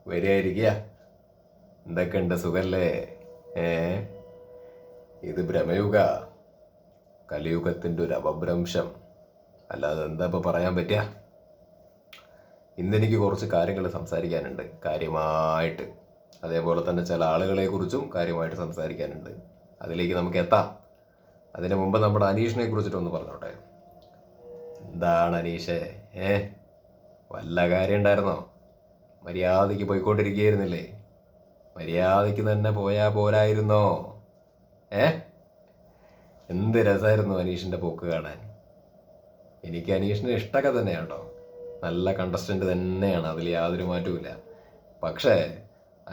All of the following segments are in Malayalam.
വരികയായിരിക്കുക. എന്തൊക്കെയുണ്ട്, സുഖല്ലേ? ഏ ഇത് ഭ്രമയുഗ, കലിയുഗത്തിൻ്റെ ഒരു അപഭ്രംശം. അല്ലാതെ എന്താ ഇപ്പം പറയാൻ പറ്റുക? ഇന്നെനിക്ക് കുറച്ച് കാര്യങ്ങൾ സംസാരിക്കാനുണ്ട്, കാര്യമായിട്ട്. അതേപോലെ തന്നെ ചില ആളുകളെ കുറിച്ചും കാര്യമായിട്ട് സംസാരിക്കാനുണ്ട്. അതിലേക്ക് നമുക്ക് എത്താം. അതിനു മുമ്പ് നമ്മുടെ അനീഷിനെ കുറിച്ചിട്ടൊന്ന് പറഞ്ഞോട്ടെ. എന്താണ് അനീഷേ? വല്ല കാര്യം ഉണ്ടായിരുന്നോ? മര്യാദയ്ക്ക് പോയിക്കൊണ്ടിരിക്കുകയായിരുന്നില്ലേ? മര്യാദയ്ക്ക് തന്നെ പോയാ പോരായിരുന്നോ? എന്ത് രസമായിരുന്നു അനീഷിൻ്റെ പോക്ക് കാണാൻ. എനിക്ക് അനീഷിനെ ഇഷ്ടമൊക്കെ തന്നെയാണ് കേട്ടോ. നല്ല കണ്ടസ്റ്റൻ്റ് തന്നെയാണ്, അതിൽ യാതൊരു മാറ്റവുമില്ല. പക്ഷേ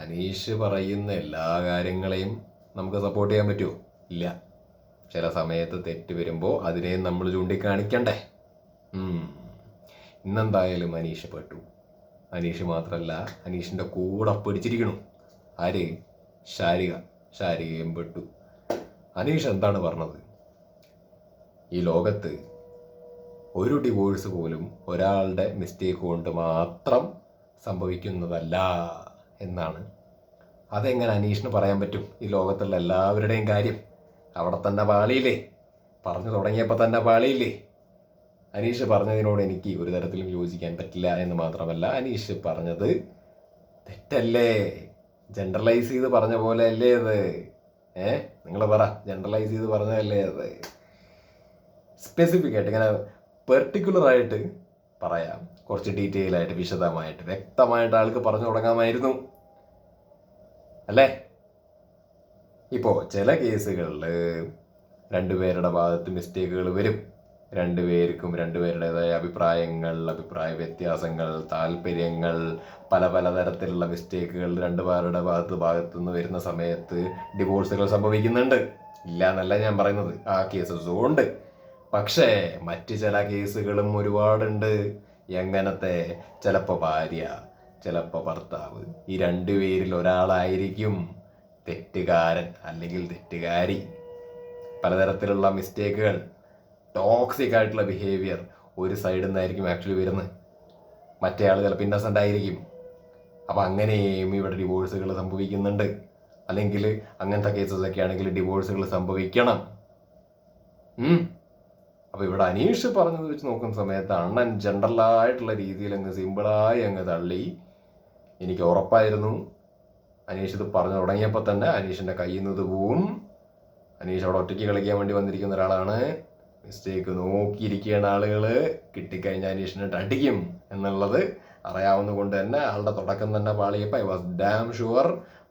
അനീഷ് പറയുന്ന എല്ലാ കാര്യങ്ങളെയും നമുക്ക് സപ്പോർട്ട് ചെയ്യാൻ പറ്റുമോ? ഇല്ല. ചില സമയത്ത് തെറ്റ് വരുമ്പോൾ അതിനെയും നമ്മൾ ചൂണ്ടിക്കാണിക്കണ്ടേ? ഇന്നെന്തായാലും അനീഷ് പെട്ടു. അനീഷ് മാത്രമല്ല, അനീഷിൻ്റെ കൂടെ പിടിച്ചിരിക്കണു ആര്? ശാരികയും പെട്ടു. അനീഷ് എന്താണ് പറഞ്ഞത്? ഈ ലോകത്ത് ഒരു ഡിവോഴ്സ് പോലും ഒരാളുടെ മിസ്റ്റേക്ക് കൊണ്ട് മാത്രം സംഭവിക്കുന്നതല്ല എന്നാണ്. അതെങ്ങനെ അനീഷിന് പറയാൻ പറ്റും? ഈ ലോകത്തുള്ള എല്ലാവരുടെയും കാര്യം അവിടെ തന്നെ പാളിയില്ലേ? പറഞ്ഞു തുടങ്ങിയപ്പോൾ തന്നെ പാളിയില്ലേ? അനീഷ് പറഞ്ഞതിനോട് എനിക്ക് ഒരു തരത്തിലും യോജിക്കാൻ പറ്റില്ല എന്ന് മാത്രമല്ല, അനീഷ് പറഞ്ഞത് തെറ്റല്ലേ? ജനറലൈസ് ചെയ്ത് പറഞ്ഞ പോലെ അല്ലേ അത്? നിങ്ങൾ പറ, ജനറലൈസ് ചെയ്ത് പറഞ്ഞതല്ലേ അത്? സ്പെസിഫിക് ആയിട്ട്, ഇങ്ങനെ പെർട്ടിക്കുലറായിട്ട് പറയാം, കുറച്ച് ഡീറ്റെയിൽ ആയിട്ട്, വിശദമായിട്ട്, വ്യക്തമായിട്ട് ആൾക്ക് പറഞ്ഞു തുടങ്ങാമായിരുന്നു അല്ലേ? ഇപ്പോൾ ചില കേസുകളിൽ രണ്ടുപേരുടെ ഭാഗത്ത് മിസ്റ്റേക്കുകൾ വരും. രണ്ടുപേർക്കും രണ്ടുപേരുടേതായ അഭിപ്രായ വ്യത്യാസങ്ങൾ, താല്പര്യങ്ങൾ, പല തരത്തിലുള്ള മിസ്റ്റേക്കുകൾ രണ്ടുപേരുടെ ഭാഗത്തുനിന്ന് വരുന്ന സമയത്ത് ഡിവോഴ്സുകൾ സംഭവിക്കുന്നുണ്ട്. ഇല്ല എന്നല്ല ഞാൻ പറയുന്നത്, ആ കേസസും ഉണ്ട്. പക്ഷേ മറ്റ് ചില കേസുകളും ഒരുപാടുണ്ട്. എങ്ങനത്തെ? ചിലപ്പോൾ ഭാര്യ, ചിലപ്പോൾ ഭർത്താവ്, ഈ രണ്ടുപേരിൽ ഒരാളായിരിക്കും തെറ്റുകാരൻ അല്ലെങ്കിൽ തെറ്റുകാരി. പലതരത്തിലുള്ള മിസ്റ്റേക്കുകൾ, ടോക്സിക് ആയിട്ടുള്ള ബിഹേവിയർ ഒരു സൈഡിൽ നിന്നായിരിക്കും ആക്ച്വലി വരുന്നത്. മറ്റേ ആൾ ചിലപ്പോൾ ഇന്നസെൻ്റ് ആയിരിക്കും. അപ്പം അങ്ങനെയും ഇവിടെ ഡിവോഴ്സുകൾ സംഭവിക്കുന്നുണ്ട്. അല്ലെങ്കിൽ അങ്ങനത്തെ കേസസൊക്കെ ആണെങ്കിൽ ഡിവോഴ്സുകൾ സംഭവിക്കണം. അപ്പോൾ ഇവിടെ അനീഷ് പറഞ്ഞത് വെച്ച് നോക്കുന്ന സമയത്ത് അണ്ണൻ ജനറലായിട്ടുള്ള രീതിയിൽ അങ്ങ് സിമ്പിളായി അങ്ങ് തള്ളി. എനിക്ക് ഉറപ്പായിരുന്നു അനീഷ് ഇത് പറഞ്ഞു തുടങ്ങിയപ്പോൾ തന്നെ അനീഷിൻ്റെ കയ്യിൽ നിന്ന് ഇത് പോവും. അനീഷ് അവിടെ ഒറ്റയ്ക്ക് കളിക്കാൻ വേണ്ടി വന്നിരിക്കുന്ന ഒരാളാണ്. മിസ്റ്റേക്ക് നോക്കിയിരിക്കുകയാണ് ആളുകൾ. കിട്ടിക്കഴിഞ്ഞാൽ അനീഷിനെ അടിക്കും എന്നുള്ളത് അറിയാവുന്ന കൊണ്ട് തന്നെ ആളുടെ തുടക്കം തന്നെ പാളിയപ്പോൾ ഐ വാസ് ഡാം ഷുവർ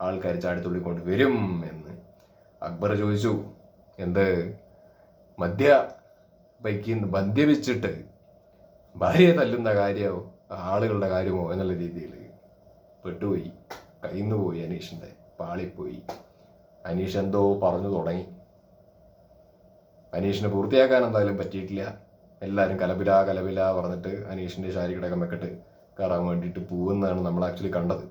ആൾക്കാർ ചാടിത്തുള്ളിക്കൊണ്ട് വരും എന്ന്. അക്ബർ ചോദിച്ചു, എന്ത് മദ്യപിച്ചിട്ട് ഭാര്യയെ തല്ലുന്ന കാര്യമോ ആളുകളുടെ കാര്യമോ എന്നുള്ള രീതിയിൽ പെട്ടുപോയി. കയ്യിൽ നിന്ന് പോയി, അനീഷിൻ്റെ പാളിപ്പോയി. അനീഷ് എന്തോ പറഞ്ഞു തുടങ്ങി. അനീഷിനെ പൂർത്തിയാക്കാൻ എന്തായാലും പറ്റിയിട്ടില്ല. എല്ലാവരും കലപില പറഞ്ഞിട്ട് അനീഷിൻ്റെ ശാരീരിക മെക്കെട്ട് കയറാൻ വേണ്ടിയിട്ട് പോകുന്നതാണ് നമ്മൾ ആക്ച്വലി കണ്ടത്.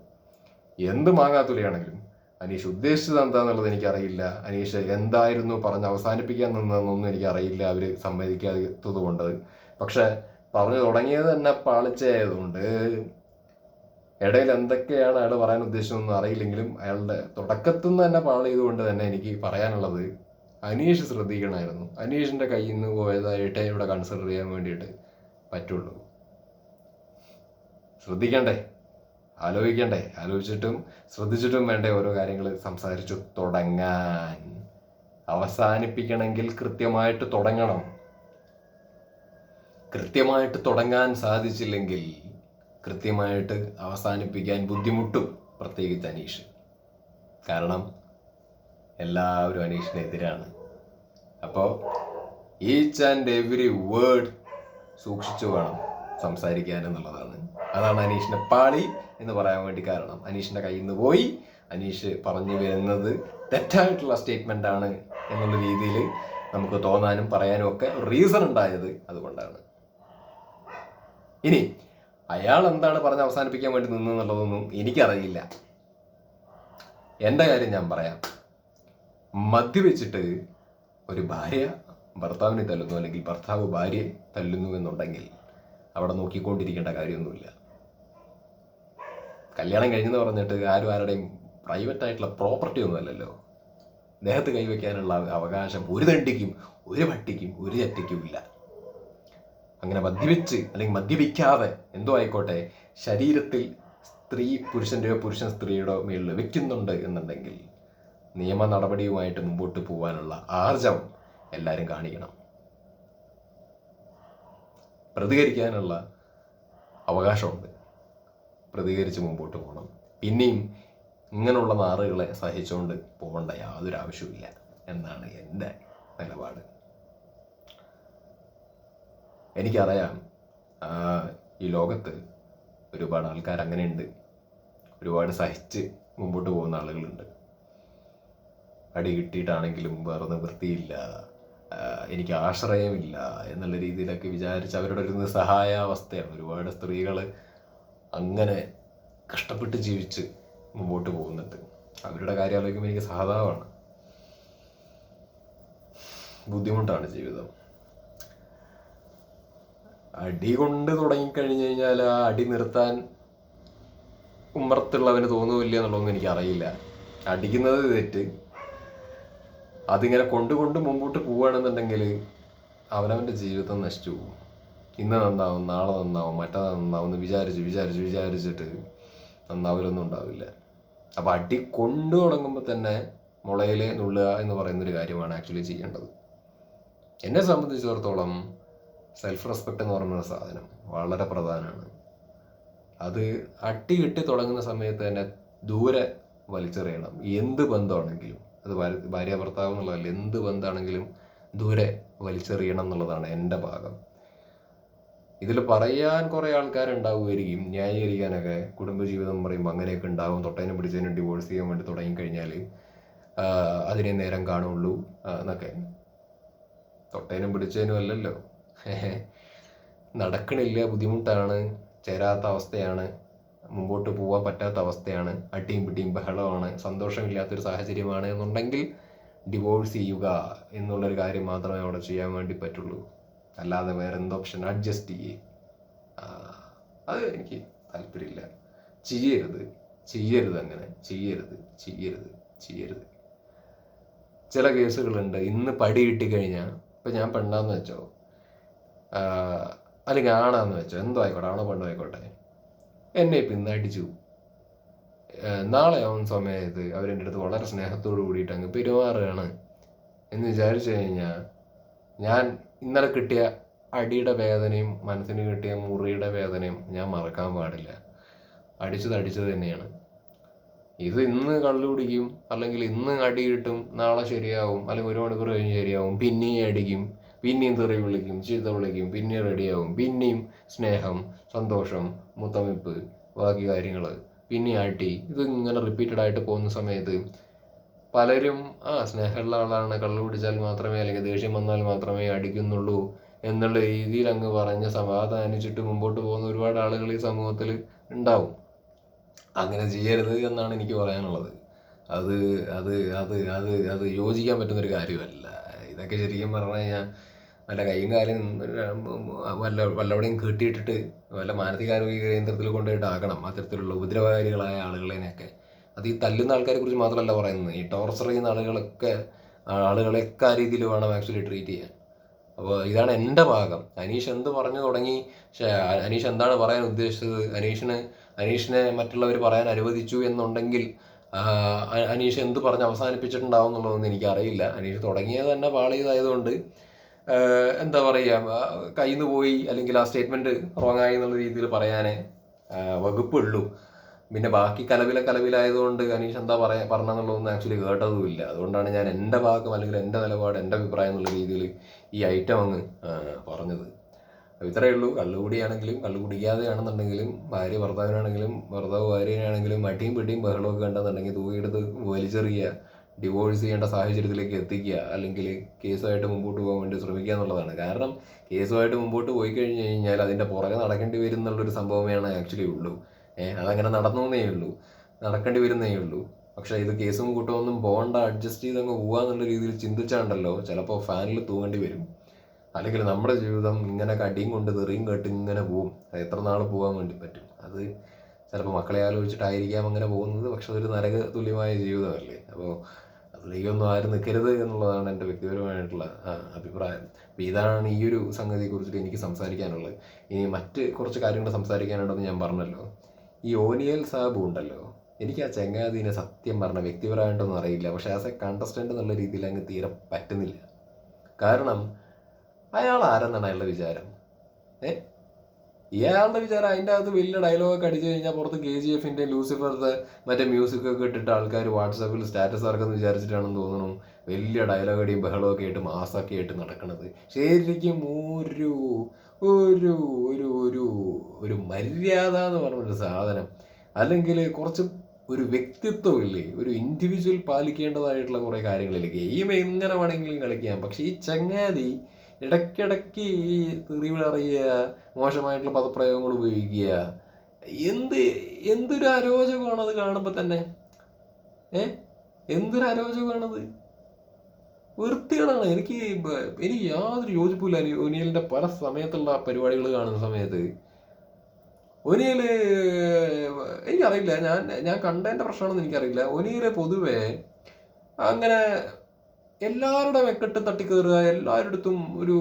എന്ത് മാങ്ങാത്തുലിയാണെങ്കിലും അനീഷ് ഉദ്ദേശിച്ചത് എന്താണെന്നുള്ളത് എനിക്കറിയില്ല. അനീഷ് എന്തായിരുന്നു പറഞ്ഞ് അവസാനിപ്പിക്കാൻ നിന്നതെന്നൊന്നും എനിക്കറിയില്ല, അവർ സമ്മതിക്കാത്തത് കൊണ്ട്. പക്ഷെ പറഞ്ഞു തുടങ്ങിയത് തന്നെ പാളിച്ചയായതുകൊണ്ട് ഇടയിൽ എന്തൊക്കെയാണ് അയാൾ പറയാൻ ഉദ്ദേശിച്ചതെന്ന് അറിയില്ലെങ്കിലും അയാളുടെ തുടക്കത്തിൽ നിന്ന് തന്നെ പാളിയതുകൊണ്ട് തന്നെ എനിക്ക് പറയാനുള്ളത് അനീഷ് ശ്രദ്ധിക്കണമായിരുന്നു. അനീഷിൻ്റെ കയ്യിൽ നിന്ന് പോയതായിട്ടേ ഇവിടെ കൺസിഡർ ചെയ്യാൻ വേണ്ടിയിട്ട് പറ്റുള്ളൂ. ശ്രദ്ധിക്കണ്ടേ? ആലോചിക്കണ്ടേ? ആലോചിച്ചിട്ടും ശ്രദ്ധിച്ചിട്ടും വേണ്ടേ ഓരോ കാര്യങ്ങൾ സംസാരിച്ചു തുടങ്ങാൻ. അവസാനിപ്പിക്കണമെങ്കിൽ കൃത്യമായിട്ട് തുടങ്ങണം. കൃത്യമായിട്ട് തുടങ്ങാൻ സാധിച്ചില്ലെങ്കിൽ കൃത്യമായിട്ട് അവസാനിപ്പിക്കാൻ ബുദ്ധിമുട്ടും, പ്രത്യേകിച്ച് അനീഷ്. കാരണം എല്ലാവരും അനീഷിനെതിരാണ്. അപ്പോൾ ഈച്ച് ആൻഡ് എവറി വേർഡ് സൂക്ഷിച്ചു വേണം സംസാരിക്കാൻ എന്നുള്ളതാണ്. അതാണ് അനീഷിനെ പാളി എന്ന് പറയാൻ വേണ്ടി കാരണം. അനീഷിൻ്റെ കയ്യിൽ നിന്ന് പോയി. അനീഷ് പറഞ്ഞു വരുന്നത് തെറ്റായിട്ടുള്ള സ്റ്റേറ്റ്മെൻ്റ് ആണ് എന്നുള്ള രീതിയിൽ നമുക്ക് തോന്നാനും പറയാനും ഒക്കെ റീസൺ ഉണ്ടായത് അതുകൊണ്ടാണ്. ഇനി അയാൾ എന്താണ് പറഞ്ഞ് അവസാനിപ്പിക്കാൻ വേണ്ടി നിന്നെന്നുള്ളതൊന്നും എനിക്കറിയില്ല. എൻ്റെ കാര്യം ഞാൻ പറയാം. മദ്യപിച്ചിട്ട് ഒരു ഭാര്യ ഭർത്താവിനെ തല്ലുന്നു, അല്ലെങ്കിൽ ഭർത്താവ് ഭാര്യയെ തല്ലുന്നു എന്നുണ്ടെങ്കിൽ അവിടെ നോക്കിക്കൊണ്ടിരിക്കേണ്ട കാര്യമൊന്നുമില്ല. കല്യാണം കഴിഞ്ഞെന്ന് പറഞ്ഞിട്ട് ആരും ആരുടെയും പ്രൈവറ്റ് ആയിട്ടുള്ള പ്രോപ്പർട്ടി ഒന്നും അല്ലല്ലോ. ദേഹത്ത് കൈവയ്ക്കാനുള്ള അവകാശം ഒരു തണ്ടിക്കും ഒരു പട്ടിക്കും ഒരു ചെറ്റയ്ക്കും ഇല്ല. അങ്ങനെ മദ്യപിച്ച് അല്ലെങ്കിൽ മദ്യപിക്കാതെ എന്തോ ആയിക്കോട്ടെ ശരീരത്തിൽ സ്ത്രീ പുരുഷൻ്റെയോ പുരുഷൻ സ്ത്രീയുടെയോ മേളിൽ വെക്കുന്നുണ്ട് എന്നുണ്ടെങ്കിൽ നിയമ നടപടിയുമായിട്ട് മുമ്പോട്ട് പോകാനുള്ള ആർജവം എല്ലാവരും കാണിക്കണം. പ്രതികരിക്കാനുള്ള അവകാശമുണ്ട്, പ്രതികരിച്ച് മുമ്പോട്ട് പോകണം. പിന്നെയും ഇങ്ങനെയുള്ള നാറുകളെ സഹിച്ചുകൊണ്ട് പോകേണ്ട യാതൊരു ആവശ്യമില്ല എന്നാണ് എൻ്റെ നിലപാട്. എനിക്കറിയാം ഈ ലോകത്ത് ഒരുപാട് ആൾക്കാർ അങ്ങനെയുണ്ട്, ഒരുപാട് സഹിച്ച് മുമ്പോട്ട് പോകുന്ന ആളുകളുണ്ട്. അടി കിട്ടിയിട്ടാണെങ്കിലും വേറെ നിവൃത്തിയില്ല, എനിക്ക് ആശ്രയമില്ല എന്നുള്ള രീതിയിലൊക്കെ വിചാരിച്ച് അവരുടെ ഒരു നിസ്സഹായാവസ്ഥയാണ്. ഒരുപാട് സ്ത്രീകൾ അങ്ങനെ കഷ്ടപ്പെട്ട് ജീവിച്ച് മുമ്പോട്ട് പോകുന്നുണ്ട്. അവരുടെ കാര്യം ആലോചിക്കുമ്പോൾ എനിക്ക് സഹതാപമാണ്. ബുദ്ധിമുട്ടാണ് ജീവിതം. അടി കൊണ്ട് തുടങ്ങിക്കഴിഞ്ഞു കഴിഞ്ഞാൽ ആ അടി നിർത്താൻ ഉമ്മറത്തുള്ളവന് തോന്നുമില്ല എന്നുള്ളതൊന്നും എനിക്കറിയില്ല. അടിക്കുന്നത് തെറ്റ്, അതിങ്ങനെ കൊണ്ടുകൊണ്ട് മുമ്പോട്ട് പോവുകയാണെന്നുണ്ടെങ്കിൽ അവനവൻ്റെ ജീവിതം നശിച്ചു പോകും. ഇന്ന് നന്നാവും, നാളെ നന്നാവും, മറ്റന്നാൾ നന്നാവും എന്ന് വിചാരിച്ചിട്ട് നന്നാവലൊന്നും ഉണ്ടാവില്ല. അപ്പോൾ അടി കൊണ്ടു തുടങ്ങുമ്പോൾ തന്നെ മുളയിൽ നുള്ളുക എന്ന് പറയുന്നൊരു കാര്യമാണ് ആക്ച്വലി ചെയ്യേണ്ടത്. എന്നെ സംബന്ധിച്ചിടത്തോളം സെൽഫ് റെസ്പെക്റ്റ് എന്ന് പറയുന്ന സാധനം വളരെ പ്രധാനമാണ്. അത് അടി കിട്ടി തുടങ്ങുന്ന സമയത്ത് തന്നെ ദൂരെ വലിച്ചെറിയണം. എന്ത് ബന്ധമാണെങ്കിലും, അത് ഭാര്യ ഭർത്താവ് എന്നുള്ളതല്ല, എന്ത് ബന്ധമാണെങ്കിലും ദൂരെ വലിച്ചെറിയണം എന്നുള്ളതാണ് എൻ്റെ ഭാഗം. ഇതിൽ പറയാൻ കുറേ ആൾക്കാരുണ്ടാവുമായിരിക്കും, ന്യായീകരിക്കാനൊക്കെ. കുടുംബജീവിതം പറയുമ്പോൾ അങ്ങനെയൊക്കെ ഉണ്ടാവും, തൊട്ടതിനും പിടിച്ചതിനും ഡിവോഴ്സ് ചെയ്യാൻ വേണ്ടി തുടങ്ങിക്കഴിഞ്ഞാൽ അതിനെ നേരം കാണുള്ളൂ എന്നൊക്കെ. തൊട്ടതിനും പിടിച്ചതിനും അല്ലല്ലോ, നടക്കണില്ല, ബുദ്ധിമുട്ടാണ്, ചേരാത്ത അവസ്ഥയാണ്, മുമ്പോട്ട് പോകാൻ പറ്റാത്ത അവസ്ഥയാണ്, അടിയും പിടിയും ബഹളമാണ്, സന്തോഷമില്ലാത്തൊരു സാഹചര്യമാണ് എന്നുണ്ടെങ്കിൽ ഡിവോഴ്സ് ചെയ്യുക എന്നുള്ളൊരു കാര്യം മാത്രമേ അവിടെ ചെയ്യാൻ വേണ്ടി പറ്റുള്ളൂ. അല്ലാതെ വേറെ എന്ത് ഓപ്ഷൻ? അഡ്ജസ്റ്റ് ചെയ്യേ, അത് എനിക്ക് താല്പര്യമില്ല. ചെയ്യരുത് അങ്ങനെ ചെയ്യരുത്. ചില കേസുകളുണ്ട്, ഇന്ന് പടി കിട്ടിക്കഴിഞ്ഞാൽ, ഇപ്പം ഞാൻ പെണ്ണാന്ന് വെച്ചോ അല്ലെങ്കിൽ ആണാന്ന് വെച്ചോ, എന്തോ ആയിക്കോട്ടെ, ആണോ പെണ്ണോ ആയിക്കോട്ടെ, എന്നെ ഇപ്പം ഇന്ന് അടിച്ചു, നാളെ ആവുന്ന സമയത്ത് അവരെൻ്റെ അടുത്ത് വളരെ സ്നേഹത്തോട് കൂടിയിട്ട് അങ്ങ് പെരുമാറുകയാണ് എന്ന് വിചാരിച്ചു കഴിഞ്ഞാൽ ഞാൻ ഇന്നലെ കിട്ടിയ അടിയുടെ വേദനയും മനസ്സിന് കിട്ടിയ മുറിയുടെ വേദനയും ഞാൻ മറക്കാൻ പാടില്ല. അടിച്ചത് തന്നെയാണ്. ഇത് ഇന്ന് കള്ളു കുടിക്കും, അല്ലെങ്കിൽ ഇന്ന് അടി കിട്ടും, നാളെ ശരിയാവും, അല്ലെങ്കിൽ ഒരു മണിക്കൂർ കഴിഞ്ഞ് ശരിയാവും, പിന്നെയും അടിക്കും, പിന്നെയും തെറി വിളിക്കും, ചീത്ത വിളിക്കും, പിന്നെയും റെഡിയാവും, പിന്നെയും സ്നേഹം, സന്തോഷം, മുത്തമിപ്പ്, ബാക്കി കാര്യങ്ങൾ, പിന്നെയും അടി. ഇതിങ്ങനെ റിപ്പീറ്റഡ് ആയിട്ട് പോകുന്ന സമയത്ത് പലരും സ്നേഹമുള്ള ആളാണ്, കള്ളു കുടിച്ചാൽ മാത്രമേ അല്ലെങ്കിൽ ദേഷ്യം വന്നാൽ മാത്രമേ അടിക്കുന്നുള്ളൂ എന്നുള്ള രീതിയിൽ അങ്ങ് പറഞ്ഞ് സമാധാനിച്ചിട്ട് മുമ്പോട്ട് പോകുന്ന ഒരുപാട് ആളുകൾ ഈ സമൂഹത്തിൽ ഉണ്ടാവും. അങ്ങനെ ചെയ്യരുത് എന്നാണ് എനിക്ക് പറയാനുള്ളത്. അത് അത് അത് അത് അത് യോജിക്കാൻ പറ്റുന്നൊരു കാര്യമല്ല. ഇതൊക്കെ ശരിക്കും പറഞ്ഞു കഴിഞ്ഞാൽ വല്ല കൈയും കാലും വല്ലവിടെയും കെട്ടിയിട്ടിട്ട് വല്ല മാനസികാരോഗ്യ കേന്ദ്രത്തിൽ കൊണ്ടുപോയിട്ട് ആക്കണം അത്തരത്തിലുള്ള ഉപദ്രവകാരികളായ ആളുകളെയൊക്കെ. അത് ഈ തല്ലുന്ന ആൾക്കാരെ കുറിച്ച് മാത്രമല്ല പറയുന്നത്, ഈ ടോർച്ചർ ചെയ്യുന്ന ആളുകളെയൊക്കെ ആ രീതിയിൽ വേണം ആക്ച്വലി ട്രീറ്റ് ചെയ്യാൻ. അപ്പോൾ ഇതാണ് എൻ്റെ ഭാഗം. അനീഷ് എന്ത് പറഞ്ഞു തുടങ്ങി, അനീഷ് എന്താണ് പറയാൻ ഉദ്ദേശിച്ചത്, അനീഷിനെ മറ്റുള്ളവർ പറയാൻ അനുവദിച്ചു എന്നുണ്ടെങ്കിൽ അനീഷ് എന്ത് പറഞ്ഞ് അവസാനിപ്പിച്ചിട്ടുണ്ടാവും എന്നുള്ളതൊന്നും എനിക്കറിയില്ല. അനീഷ് തുടങ്ങിയത് തന്നെ പാളിയതായതുകൊണ്ട് എന്താ പറയുക, കയ്യിൽ നിന്ന് പോയി അല്ലെങ്കിൽ ആ സ്റ്റേറ്റ്മെൻറ്റ് റോങ് ആയി എന്നുള്ള രീതിയിൽ പറയാനേ വകുപ്പുള്ളൂ. പിന്നെ ബാക്കി കലവിലായതുകൊണ്ട് അനീഷ് എന്താ പറഞ്ഞെന്നുള്ളതൊന്നും ആക്ച്വലി കേട്ടതുമില്ല. അതുകൊണ്ടാണ് ഞാൻ എൻ്റെ ഭാഗം അല്ലെങ്കിൽ എൻ്റെ നിലപാട്, എൻ്റെ അഭിപ്രായം എന്നുള്ള രീതിയിൽ ഈ ഐറ്റം അങ്ങ് പറഞ്ഞത്. ഇത്രയേ ഉള്ളൂ. കള്ളുകുടിയാണെങ്കിലും കള്ളു കുടിക്കാതെയാണെന്നുണ്ടെങ്കിലും ഭാര്യ ഭർത്താവിനാണെങ്കിലും ഭർത്താവ് ഭാര്യനാണെങ്കിലും അടിയും പിടിയും ബഹളമൊക്കെ ഉണ്ടെന്നുണ്ടെങ്കിൽ തൂക്കിയെടുത്ത് വലിച്ചെറിയുക, ഡിവോഴ്സ് ചെയ്യേണ്ട സാഹചര്യത്തിലേക്ക് എത്തിക്കുക, അല്ലെങ്കിൽ കേസുമായിട്ട് മുമ്പോട്ട് പോകാൻ വേണ്ടി ശ്രമിക്കുക എന്നുള്ളതാണ്. കാരണം കേസുമായിട്ട് മുമ്പോട്ട് പോയി കഴിഞ്ഞ് കഴിഞ്ഞാൽ അതിൻ്റെ പുറകെ നടക്കേണ്ടി വരും എന്നുള്ളൊരു സംഭവമാണ് ആക്ച്വലി ഉള്ളൂ. അതങ്ങനെ നടക്കേണ്ടി വരുന്നേ ഉള്ളൂ. പക്ഷേ ഇത് കേസും കൂട്ടമൊന്നും പോകണ്ട, അഡ്ജസ്റ്റ് ചെയ്ത് അങ്ങ് പോകാന്നുള്ള രീതിയിൽ ചിന്തിച്ചാണ്ടല്ലോ ചിലപ്പോൾ ഫാനിൽ തൂങ്ങേണ്ടി വരും. അല്ലെങ്കിൽ നമ്മുടെ ജീവിതം ഇങ്ങനെ കടിയും കൊണ്ട് തെറിയും കേട്ട് ഇങ്ങനെ പോവും. അത് എത്ര നാൾ പോകാൻ വേണ്ടി പറ്റും? അത് ചിലപ്പോൾ മക്കളെ ആലോചിച്ചിട്ടായിരിക്കാം അങ്ങനെ പോകുന്നത്. പക്ഷെ അതൊരു നരക തുല്യമായ ജീവിതമല്ലേ. അപ്പോൾ അതിലേക്കൊന്നും ആരും നിൽക്കരുത് എന്നുള്ളതാണ് എൻ്റെ വ്യക്തിപരമായിട്ടുള്ള അഭിപ്രായം. അപ്പോൾ ഇതാണ് ഈ ഒരു സംഗതിയെ കുറിച്ചിട്ട് എനിക്ക് സംസാരിക്കാനുള്ളത്. ഇനി മറ്റ് കുറച്ച് കാര്യങ്ങൾ സംസാരിക്കാനുണ്ടെന്ന് ഞാൻ പറഞ്ഞല്ലോ. ഈ ഓനിയൽ സാബു ഉണ്ടല്ലോ, എനിക്ക് ആ ചങ്ങാതിനെ സത്യം പറഞ്ഞ വ്യക്തിപരമായിട്ടൊന്നും അറിയില്ല. പക്ഷെ ആസ് എ കണ്ടസ്റ്റൻ്റ് എന്നുള്ള രീതിയിൽ അങ്ങ് തീരെ പറ്റുന്നില്ല. കാരണം അയാൾ ആരെന്നാണ് അയാളുടെ വിചാരം? ഇയാളുടെ വിചാരം അതിൻ്റെ അകത്ത് വലിയ ഡയലോഗൊക്കെ അടിച്ചു കഴിഞ്ഞാൽ പുറത്ത് KGF-ന്റെ ലൂസിഫറിന്റെ മറ്റേ മ്യൂസിക്കൊക്കെ ഇട്ടിട്ട് ആൾക്കാർ വാട്സാപ്പിൽ സ്റ്റാറ്റസ് ഇറക്കുമെന്ന് വിചാരിച്ചിട്ടാണെന്ന് തോന്നുന്നു വലിയ ഡയലോഗ് അടിയും ബഹളമൊക്കെ ആയിട്ട് മാസമൊക്കെ ആയിട്ട് നടക്കുന്നത്. ശരിക്കും ഒരു ഒരു ഒരു ഒരു ഒരു മര്യാദ എന്ന് പറഞ്ഞൊരു സാധനം, അല്ലെങ്കിൽ കുറച്ച് ഒരു വ്യക്തിത്വം ഇല്ലേ, ഒരു ഇൻഡിവിജ്വൽ പാലിക്കേണ്ടതായിട്ടുള്ള കുറേ കാര്യങ്ങളില്ലേ. ഗെയിം എങ്ങനെ വേണമെങ്കിലും കളിക്കാം, പക്ഷെ ഈ ചങ്ങാതി ഇടയ്ക്കിടയ്ക്ക് ഈ തെറിവിൾ അറിയുക, മോശമായിട്ടുള്ള പദപ്രയോഗങ്ങൾ ഉപയോഗിക്കുക, എന്തൊരു അരോചകമാണത് കാണുമ്പോൾ തന്നെ. എന്തൊരു അരോചകമാണത്, വൃത്തികളാണ്. എനിക്ക് യാതൊരു യോജിപ്പില്ല ഒനിയലിന്റെ പല സമയത്തുള്ള പരിപാടികൾ കാണുന്ന സമയത്ത്. ഒനിയല് എനിക്കറിയില്ല, ഞാൻ കണ്ടതിന്റെ പ്രശ്നമാണെന്ന് എനിക്കറിയില്ല. ഒനിയല് പൊതുവെ അങ്ങനെ എല്ലാവരുടെ മെക്കെട്ട് തട്ടിക്കയറുക, എല്ലാവരുടെ അടുത്തും ഒരു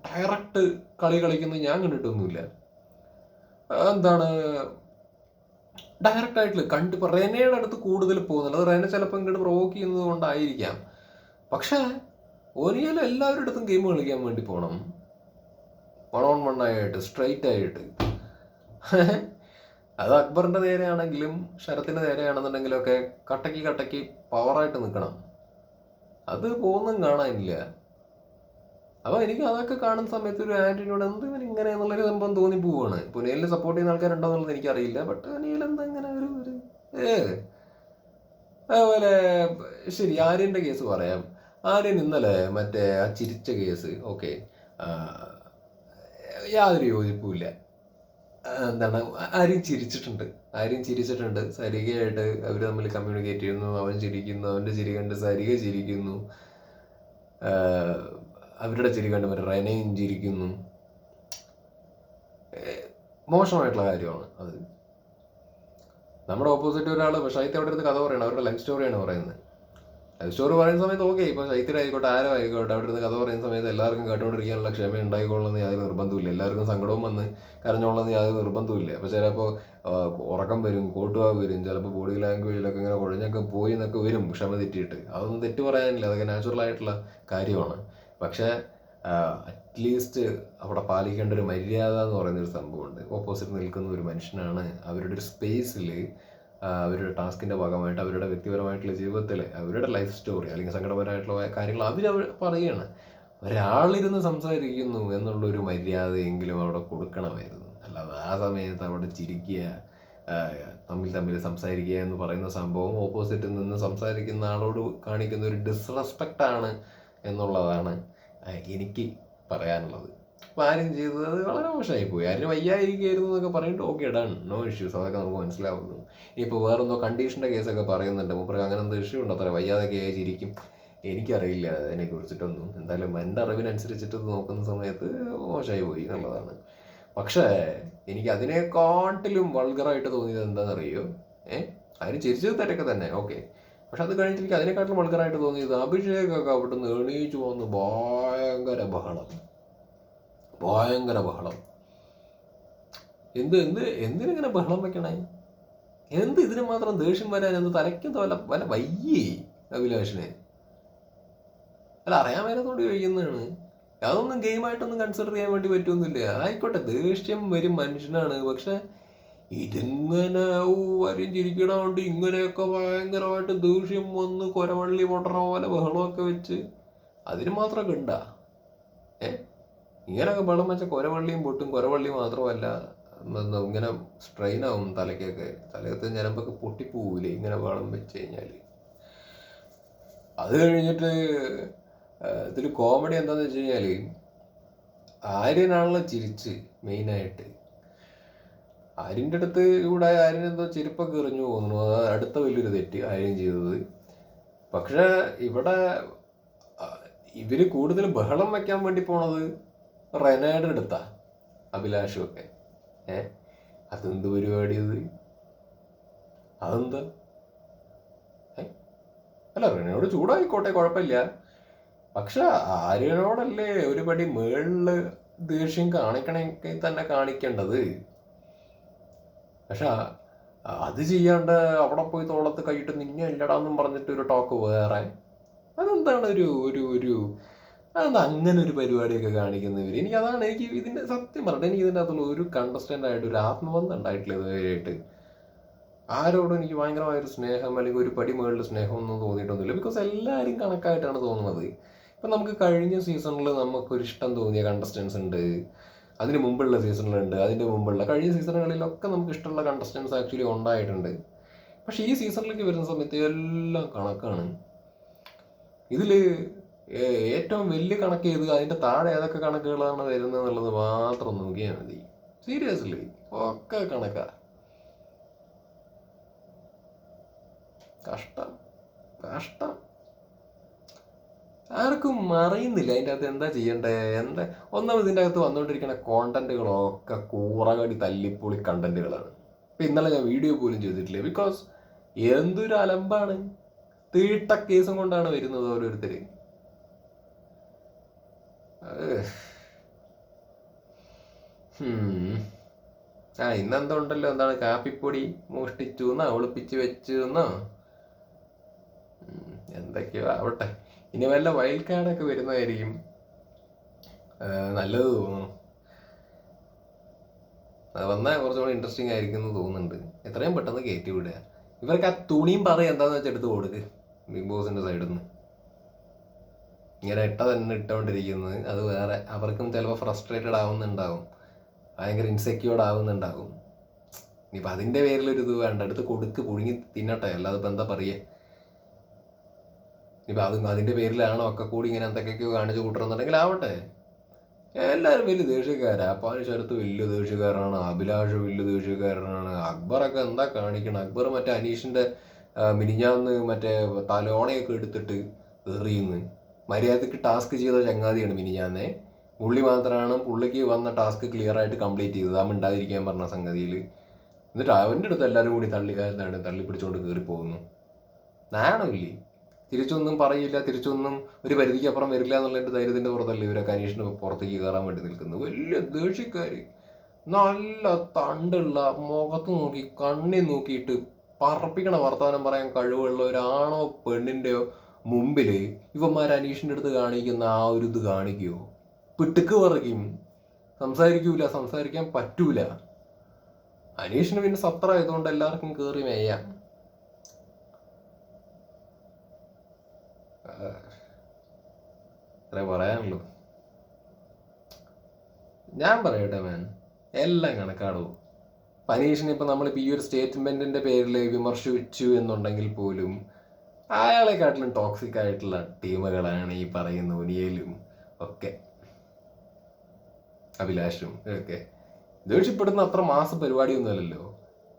ഡയറക്റ്റ് കളി കളിക്കുന്നത് ഞാൻ കണ്ടിട്ടൊന്നുമില്ല. എന്താണ് ഡയറക്റ്റ് ആയിട്ടുള്ള ഇപ്പൊ റെനയുടെ അടുത്ത് കൂടുതൽ പോകുന്നില്ല. അത് റെന ചിലപ്പോൾ ഇങ്ങോട്ട് പ്രൊവോക്ക് ചെയ്യുന്നത് കൊണ്ടായിരിക്കാം. പക്ഷെ ഒനിയൽ എല്ലാവരുടെ അടുത്തും ഗെയിം കളിക്കാൻ വേണ്ടി പോകണം, 1-on-1 ആയിട്ട്, സ്ട്രെയിറ്റ് ആയിട്ട്. അത് അക്ബറിന്റെ നേരെയാണെങ്കിലും ശരത്തിന്റെ നേരെയാണെന്നുണ്ടെങ്കിലും ഒക്കെ കട്ടയ്ക്ക് പവറായിട്ട് നിൽക്കണം. അത് പോകുന്നതും കാണാനില്ല. അപ്പോൾ എനിക്ക് അതൊക്കെ കാണുന്ന സമയത്ത് ഒരു ആന്റണിയോട് എന്ത് ഇങ്ങനെ എന്നുള്ളൊരു സംഭവം തോന്നിപ്പോവാണ്. പുനേലിനെ സപ്പോർട്ട് ചെയ്യുന്ന ആൾക്കാരുണ്ടോന്നുള്ളത് എനിക്കറിയില്ല. ബട്ട് അനിയൽ എന്താ ഇങ്ങനെ ഒരു അതുപോലെ ശരി, ആര്യന്റെ കേസ് പറയാം. ആര്യൻ ഇന്നലെ മറ്റേ ആ ചിരിച്ച കേസ്, ഓക്കെ, യാതൊരു യോജിപ്പുമില്ല. എന്താണ്, ആര്യൻ ചിരിച്ചിട്ടുണ്ട്. സരികയായിട്ട് അവർ തമ്മിൽ കമ്മ്യൂണിക്കേറ്റ് ചെയ്യുന്നു. അവൻ ചിരിക്കുന്നു, അവൻ്റെ ചിരി കണ്ട് സരിക ചിരിക്കുന്നു, അവരുടെ ചിരി കണ്ട് മറ്റേ റെനയും ചിരിക്കുന്നു. മോശമായിട്ടുള്ള കാര്യമാണ് അത്. നമ്മുടെ ഓപ്പോസിറ്റ് ഒരാൾ ശൈത്യം അവിടെ ഇരുന്ന് കഥ പറയണം, അവരുടെ ലൈഫ് സ്റ്റോറിയാണ് പറയുന്നത്. ലൈഫ് സ്റ്റോറി പറയുന്ന സമയത്ത് ഓക്കെ, ഇപ്പോൾ ശൈത്യം ആയിക്കോട്ടെ, ആരോ ആയിക്കോട്ടെ, അവിടെ ഇരുന്ന് കഥ പറയുന്ന സമയത്ത് എല്ലാവർക്കും കേട്ടുകൊണ്ടിരിക്കാനുള്ള ക്ഷമ ഉണ്ടായിക്കൊള്ളുന്ന യാതൊരു നിർബന്ധമില്ല. എല്ലാവർക്കും സങ്കടവും വന്ന് കരഞ്ഞോളുന്ന യാതൊരു നിർബന്ധമില്ല. അപ്പോൾ ചിലപ്പോൾ ഉറക്കം വരും, കോട്ടുവാവ് വരും, ചിലപ്പോൾ ബോഡി ലാംഗ്വേജിലൊക്കെ ഇങ്ങനെ കുഴഞ്ഞൊക്കെ പോയി എന്നൊക്കെ വരും, ക്ഷമ തെറ്റിയിട്ട്. അതൊന്നും തെറ്റ് പറയാനില്ല, അതൊക്കെ നാച്ചുറൽ ആയിട്ടുള്ള കാര്യമാണ്. പക്ഷേ അറ്റ്ലീസ്റ്റ് അവിടെ പാലിക്കേണ്ട ഒരു മര്യാദ എന്ന് പറയുന്നൊരു സംഭവമുണ്ട്. ഓപ്പോസിറ്റ് നിൽക്കുന്ന ഒരു മനുഷ്യനാണ്, അവരുടെ ഒരു സ്പേസിൽ അവരുടെ ടാസ്കിൻ്റെ ഭാഗമായിട്ട് അവരുടെ വ്യക്തിപരമായിട്ടുള്ള ജീവിതത്തിൽ അവരുടെ ലൈഫ് സ്റ്റോറി അല്ലെങ്കിൽ സങ്കടപരമായിട്ടുള്ള കാര്യങ്ങൾ അവർ പറയുകയാണ്. ഒരാളിരുന്ന് സംസാരിക്കുന്നു എന്നുള്ളൊരു മര്യാദയെങ്കിലും അവിടെ കൊടുക്കണമായിരുന്നു. അല്ലാതെ ആ സമയത്ത് അവിടെ ചിരിക്കുക, തമ്മിൽ സംസാരിക്കുക എന്ന് പറയുന്ന സംഭവം ഓപ്പോസിറ്റിൽ നിന്ന് സംസാരിക്കുന്ന ആളോട് കാണിക്കുന്ന ഒരു ഡിസ്റെസ്പെക്റ്റാണ് എന്നുള്ളതാണ് എനിക്ക് പറയാനുള്ളത്. അപ്പോൾ ആരും ചെയ്തത് അത് വളരെ മോശമായി പോയി. ആരും വയ്യായിരിക്കായിരുന്നു എന്നൊക്കെ പറഞ്ഞിട്ട് ഓക്കെ ഡൺ, നോ ഇഷ്യൂസ്, അതൊക്കെ നമുക്ക് മനസ്സിലാവുന്നു. ഇനിയിപ്പോൾ വേറെന്തോ കണ്ടീഷൻ്റെ കേസൊക്കെ പറയുന്നുണ്ട്, മൂപ്പർക്ക് അങ്ങനെ എന്തോ ഇഷ്യൂ ഉണ്ടോ, അത്ര വയ്യാതൊക്കെ ആയിരിക്കും, എനിക്കറിയില്ല അതിനെ കുറിച്ചിട്ടൊന്നും. എന്തായാലും എൻ്റെ അറിവിനനുസരിച്ചിട്ട് നോക്കുന്ന സമയത്ത് മോശമായി പോയി എന്നുള്ളതാണ്. പക്ഷേ എനിക്ക് അതിനെക്കാട്ടിലും വൾഗറായിട്ട് തോന്നിയത് എന്താണെന്നറിയോ? അതിന് ചിരിച്ചത് തെറ്റൊക്കെ തന്നെ, ഓക്കെ. പക്ഷെ അത് കഴിഞ്ഞിട്ട് എനിക്ക് അതിനെക്കാട്ടിലും വൾഗറായിട്ട് തോന്നിയത് അഭിഷേകൊക്കെ അവിടെ നിന്ന് എണീച്ചു വന്ന് ഭയങ്കര ബഹളം. എന്തിനിങ്ങനെ ബഹളം വെക്കണേ? ഇതിന് മാത്രം ദേഷ്യം വരാൻ? തലയ്ക്കെന്തോ വല്ല വയ്യേ അഭിലാഷിനെ? അല്ല, അറിയാൻ മേലത്തോണ്ട് കഴിക്കുന്നതാണ്. അതൊന്നും ഗെയിമായിട്ടൊന്നും കൺസിഡർ ചെയ്യാൻ വേണ്ടി പറ്റുമൊന്നുമില്ല. ആയിക്കോട്ടെ, ദേഷ്യം വരും, മനുഷ്യനാണ്. പക്ഷെ ഇതിങ്ങനെ വരും ചിരിക്കണോണ്ട് ഇങ്ങനെയൊക്കെ ഭയങ്കരമായിട്ട് ദേഷ്യം വന്ന് കൊരവള്ളി പൊട്ടണ പോലെ ബഹളമൊക്കെ വെച്ച് അതിന് മാത്രമൊക്കെ ഉണ്ടാ? ഇങ്ങനെയൊക്കെ ബഹളം വെച്ച കൊരവള്ളിയും പൊട്ടും. കൊരവള്ളി മാത്രമല്ല, ഇങ്ങനെ സ്ട്രെയിൻ ആവും തലയ്ക്കൊക്കെ, തലയത്ത് ഞരമ്പൊക്കെ പൊട്ടിപ്പോവില്ലേ ഇങ്ങനെ ബഹളം വെച്ച് കഴിഞ്ഞാൽ. അത് കഴിഞ്ഞിട്ട് ഇതിൽ കോമഡി എന്താന്ന് വെച്ച് കഴിഞ്ഞാൽ, ആര്യനാണല്ലോ ചിരിച്ച് മെയിനായിട്ട്. ആര്യൻ്റെ അടുത്ത് ഇവിടെ ആര്യനെന്തോ ചെരുപ്പൊക്കെ എറിഞ്ഞു പോകുന്നു, അത് അടുത്ത വലിയൊരു തെറ്റ് ആര്യൻ ചെയ്തത്. പക്ഷേ ഇവിടെ ഇവർ കൂടുതൽ ബഹളം വയ്ക്കാൻ വേണ്ടി പോണത് റെനയുടെ എടുത്താ അഭിലാഷും ഒക്കെ. അതെന്ത് പരിപാടി അത്? അതെന്താ? അല്ല, റെനയോട് ചൂടായിക്കോട്ടെ, കുഴപ്പമില്ല. പക്ഷെ ആര്യനോടല്ലേ ഒരു പടി മേളില് ദേഷ്യം കാണിക്കണമെങ്കിൽ തന്നെ കാണിക്കേണ്ടത്. പക്ഷെ അത് ചെയ്യാണ്ട് അവിടെ പോയി തോളത്ത് കൈയിട്ട് നിന്നെ അല്ലടാന്നും പറഞ്ഞിട്ട് ഒരു ടോക്ക് വേറെ. അതെന്താണ് ഒരു ഒരു ഒരു അതെന്താ അങ്ങനെ ഒരു പരിപാടിയൊക്കെ കാണിക്കുന്നവർ? എനിക്ക് ഇതിന്റെ സത്യം പറഞ്ഞിട്ട് എനിക്ക് ഇതിൻ്റെ അകത്തുള്ള ഒരു കണ്ടസ്റ്റന്റ് ആയിട്ട് ഒരു ആത്മബന്ധം ഉണ്ടായിട്ടില്ല ഇതുവരെയായിട്ട്. ആരോടും എനിക്ക് ഭയങ്കരമായൊരു സ്നേഹം അല്ലെങ്കിൽ ഒരു പടി മുകളിൽ സ്നേഹമൊന്നും തോന്നിയിട്ടൊന്നുമില്ല. ബിക്കോസ് എല്ലാവരും കണക്കായിട്ടാണ് തോന്നുന്നത്. ഇപ്പം നമുക്ക് കഴിഞ്ഞ സീസണിൽ നമുക്കൊരു ഇഷ്ടം തോന്നിയ കണ്ടസ്റ്റൻസ് ഉണ്ട്, അതിന് മുമ്പുള്ള സീസണിലുണ്ട്, അതിൻ്റെ മുമ്പുള്ള കഴിഞ്ഞ സീസണുകളിലൊക്കെ നമുക്ക് ഇഷ്ടമുള്ള കണ്ടസ്റ്റൻസ് ആക്ച്വലി ഉണ്ടായിട്ടുണ്ട്. പക്ഷെ ഈ സീസണിലേക്ക് വരുന്ന സമയത്ത് എല്ലാം കണക്കാണ്. ഇതിൽ ഏറ്റവും വലിയ കണക്ക് ചെയ്ത് അതിൻ്റെ താഴെ ഏതൊക്കെ കണക്കുകളാണ് വരുന്നത് എന്നുള്ളത് മാത്രം നോക്കിയാൽ മതി. സീരിയസ്ലി ഒക്കെ കണക്കാ. കഷ്ടം കഷ്ടം. ആർക്കും അറിയുന്നില്ല അതിൻ്റെ അകത്ത് എന്താ ചെയ്യണ്ടേ. ഒന്നാമത് ഇതിൻ്റെ അകത്ത് വന്നുകൊണ്ടിരിക്കുന്ന കോണ്ടന്റുകളൊക്കെ കൂറകടി തല്ലിപ്പൊളി കണ്ടന്റുകളാണ്. ഇപ്പം ഇന്നലെ ഞാൻ വീഡിയോ പോലും ചെയ്തിട്ടില്ല. ബിക്കോസ് എന്തൊരു അലമ്പാണ്. തീട്ട കേസും കൊണ്ടാണ് വരുന്നത് ഓരോരുത്തര്. ഇന്നെന്തോ ഉണ്ടല്ലോ, എന്താണ് കാപ്പിപ്പൊടി മോഷ്ടിച്ചു എന്നോ ഒളിപ്പിച്ച് വെച്ചു എന്നോ എന്തൊക്കെയോ ആവട്ടെ. ഇനി വല്ല വൈൽഡ് കാർഡൊക്കെ വരുന്നതായിരിക്കും നല്ലത് തോന്നുന്നു. അത് വന്നാൽ കുറച്ചുകൂടെ ഇൻട്രസ്റ്റിംഗ് ആയിരിക്കും എന്ന് തോന്നുന്നുണ്ട്. എത്രയും പെട്ടെന്ന് കയറ്റി വിടുക. ഇവർക്ക് ആ തുണിയും പറയും എന്താന്ന് വെച്ചാൽ എടുത്ത് കൊടുക്ക് ബിഗ് ബോസിന്റെ സൈഡിൽ നിന്ന്. ഇങ്ങനെ തന്നെ ഇട്ടുകൊണ്ടിരിക്കുന്നത് അത് വേറെ. അവർക്കും ചിലപ്പോൾ ഫ്രസ്ട്രേറ്റഡ് ആവുന്നുണ്ടാവും, ഭയങ്കര ഇൻസെക്യൂർഡ് ആവുന്നുണ്ടാവും. ഇനിയിപ്പോൾ അതിൻ്റെ പേരിലൊരു ഇത് വേണ്ട, എടുത്ത് കൊടുക്ക്, പുഴുങ്ങി തിന്നട്ടെ. അല്ലാതെ ഇപ്പം എന്താ പറയുക. ഇനിയിപ്പോൾ അതിൻ്റെ പേരിലാണോ ഒക്കെ കൂടി ഇങ്ങനെ എന്തൊക്കെയൊക്കെയോ കാണിച്ച് കൂട്ടണമെന്നുണ്ടെങ്കിൽ ആവട്ടെ. എല്ലാവരും വലിയ ദേഷ്യക്കാരാണ്. അപ്പാന് ശരത്ത് വലിയ ദേഷ്യക്കാരനാണ്, അഭിലാഷ് വലിയ ദേഷ്യക്കാരനാണ്, അക്ബറൊക്കെ എന്താ കാണിക്കണം. അക്ബർ മറ്റേ അനീഷിൻ്റെ മിനിഞ്ഞാന്ന് മറ്റേ തലോണയൊക്കെ എടുത്തിട്ട് എറിയുന്നു. മര്യാദക്ക് ടാസ്ക് ചെയ്ത ചങ്ങാതിയാണ് മിനിഞ്ഞാന്നേ. പുള്ളി മാത്രമാണ് പുള്ളിക്ക് വന്ന ടാസ്ക് ക്ലിയർ ആയിട്ട് കംപ്ലീറ്റ് ചെയ്തത്, ആ മിണ്ടാതിരിക്കാൻ പറഞ്ഞ സംഗതിയിൽ. എന്നിട്ട് അവൻ്റെ അടുത്ത് എല്ലാവരും കൂടി തള്ളി പിടിച്ചുകൊണ്ട് കയറി പോകുന്നു. നാണമില്ലേ? തിരിച്ചൊന്നും പറയില്ല, തിരിച്ചൊന്നും ഒരു പരിധിക്കപ്പുറം വരില്ല എന്നുള്ളതിൻ്റെ ധൈര്യത്തിൻ്റെ പുറത്തല്ലേ ഇവരൊക്കെ അനീഷിന് പുറത്തേക്ക് കയറാൻ വേണ്ടി നിൽക്കുന്നത്. വലിയ ദേഷ്യക്കാർ, നല്ല തണ്ടുള്ള, മുഖത്ത് നോക്കി കണ്ണി നോക്കിയിട്ട് പറപ്പിക്കണ വർത്തമാനം പറയാൻ കഴിവുള്ള ഒരാണോ പെണ്ണിൻ്റെയോ മുമ്പിൽ ഇവന്മാർ അനീഷിൻ്റെ അടുത്ത് കാണിക്കുന്ന ആ ഒരു ഇത് കാണിക്കുമോ? പിട്ടുക്ക് പറയും, സംസാരിക്കാൻ പറ്റൂല. അനീഷിന് പിന്നെ സത്ര ആയതുകൊണ്ട് എല്ലാവർക്കും കയറി മേയാം. അത്രേ പറയാനുള്ളൂ. ഞാൻ പറയട്ടെ മാൻ, എല്ലാം കണക്കാടും. അനീഷിനെ ഇപ്പം നമ്മളിപ്പോൾ ഈ ഒരു സ്റ്റേറ്റ്മെന്റിന്റെ പേരിൽ വിമർശിച്ചു എന്നുണ്ടെങ്കിൽ പോലും അയാളെക്കാട്ടിലും ടോക്സിക് ആയിട്ടുള്ള ടീമുകളാണ് ഈ പറയുന്ന ഒനിയലും ഒക്കെ, അഭിലാഷും ഒക്കെ. ദേഷ്യപ്പെടുന്ന അത്ര മാസ പരിപാടിയൊന്നും അല്ലല്ലോ.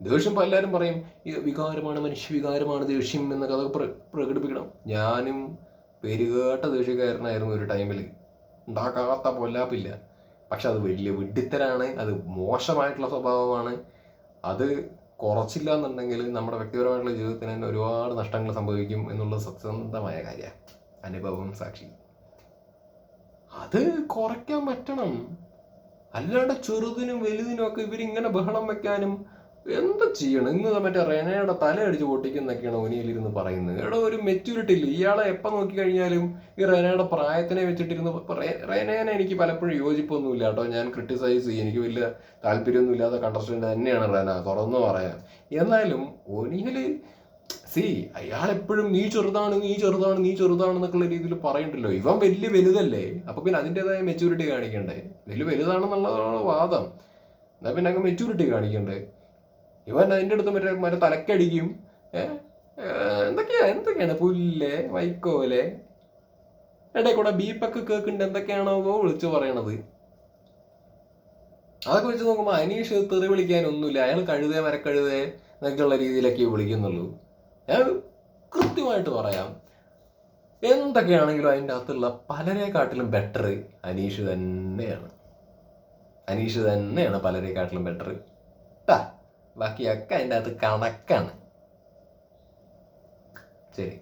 ദേഷ്യം ഇപ്പോൾ എല്ലാവരും പറയും ഇത് വികാരമാണ്, മനുഷ്യവികാരമാണ് ദേഷ്യം എന്നൊക്കെ അതൊക്കെ പ്രകടിപ്പിക്കണം. ഞാനും പെരുകേട്ട ദേഷ്യക്കാരനായിരുന്നു ഒരു ടൈമിൽ, ഉണ്ടാക്കാത്ത പൊല്ലാപ്പില്ല. പക്ഷെ അത് വലിയ വിഡ്ഢിത്തരാണ്, അത് മോശമായിട്ടുള്ള സ്വഭാവമാണ്. അത് കുറച്ചില്ല എന്നുണ്ടെങ്കിൽ നമ്മുടെ വ്യക്തിപരമായിട്ടുള്ള ജീവിതത്തിന് തന്നെ ഒരുപാട് നഷ്ടങ്ങൾ സംഭവിക്കും എന്നുള്ളത് സത്യസന്ധമായ കാര്യമാണ്, അനുഭവം സാക്ഷി. അത് കുറയ്ക്കാൻ പറ്റണം. അല്ലാണ്ട് ചെറുതിനും വലുതിനും ഒക്കെ ഇവരിങ്ങനെ ബഹളം വെക്കാനും എന്താ ചെയ്യണം? ഇന്ന് മറ്റേ റെനയുടെ തല അടിച്ച് പൊട്ടിക്കുന്നൊക്കെയാണ് ഒനിയിലിരുന്ന് പറയുന്നത്. ഇവിടെ ഒരു മെച്യൂരിറ്റി ഇല്ല. ഇയാളെ എപ്പോൾ നോക്കിക്കഴിഞ്ഞാലും ഈ റെനയുടെ പ്രായത്തിനെ വെച്ചിട്ടിരുന്ന് റെനേനെ എനിക്ക് പലപ്പോഴും യോജിപ്പൊന്നുമില്ല കേട്ടോ. ഞാൻ ക്രിട്ടിസൈസ് ചെയ്യും, എനിക്ക് വലിയ താല്പര്യമൊന്നും ഇല്ലാത്ത കണ്ടസ്റ്റന്റ് തന്നെയാണ് റെന, തുറന്നു പറയാം. എന്നാലും ഒനിയിൽ അയാളെപ്പോഴും നീ ചെറുതാണെന്നൊക്കെയുള്ള രീതിയിൽ പറയണ്ടല്ലോ. ഇവൻ വലിയ വലുതല്ലേ, അപ്പൊ പിന്നെ അതിൻ്റെതായ മെച്യൂരിറ്റി കാണിക്കണ്ടേ? വലിയ വലുതാണെന്നുള്ളതാണ് വാദം. എന്നാ പിന്നെ അങ്ങ് മെച്യൂരിറ്റി കാണിക്കണ്ടേ? ഇവൻ അതിൻ്റെ അടുത്ത് മറ്റേ തലക്കടിക്കും. എന്തൊക്കെയാണ് പുല്ലേ വൈക്കോലെ ഇടയിൽ കൂടെ ബീപ്പൊക്കെ കേൾക്കുന്നുണ്ട്, എന്തൊക്കെയാണോ വിളിച്ചു പറയണത്. അതൊക്കെ വെച്ച് നോക്കുമ്പോൾ അനീഷ് തെറി വിളിക്കാനൊന്നുമില്ല. അയാൾ കഴുതേ മരക്കഴുതേ എന്നൊക്കെയുള്ള രീതിയിലൊക്കെ വിളിക്കുന്നുള്ളൂ. ഞാൻ കൃത്യമായിട്ട് പറയാം, എന്തൊക്കെയാണെങ്കിലും അതിൻ്റെ അകത്തുള്ള പലരെക്കാട്ടിലും ബെറ്റർ അനീഷ് തന്നെയാണ്. അനീഷ് തന്നെയാണ് പലരെക്കാട്ടിലും ബെറ്റർ ട്ടാ. ബാക്കിയൊക്കെ അതിൻ്റെ അകത്ത് കണക്കാണ്. ശരി.